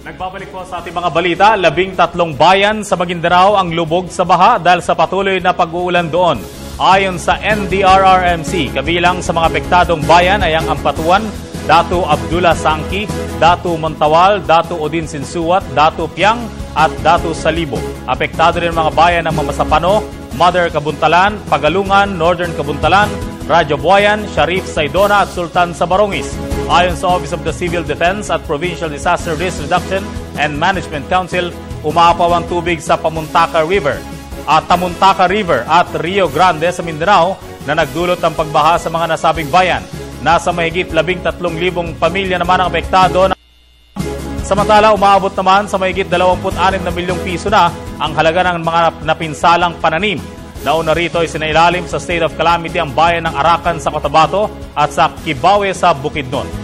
Nagbabalik po sa ating mga balita, 13 bayan sa Maguindanao ang lubog sa baha dahil sa patuloy na pag-uulan doon. Ayon sa NDRRMC, kabilang sa mga apektadong bayan ay ang Ampatuan, Datu Abdullah Sangki, Datu Montawal, Datu Odin Sinsuat, Datu Piang at Datu Salibo. Apektado rin ang mga bayan ng Mamasapano, Mother Kabuntalan, Pagalungan, Northern Kabuntalan, Radyo Buayan, Sharif Saidona at Sultan Sabarongis. Ayon sa Office of the Civil Defense at Provincial Disaster Risk Reduction and Management Council, umaapaw ang tubig sa Tamuntaka River at Rio Grande sa Mindanao na nagdulot ng pagbaha sa mga nasabing bayan. Nasa mahigit 13,000 pamilya naman ang apektado. Samantala, umaabot naman sa mahigit 26 na milyong piso na ang halaga ng mga napinsalang pananim. Nauna rito ay sinailalim sa state of calamity ang bayan ng Arakan sa Cotabato at sa Kibawe sa Bukidnon.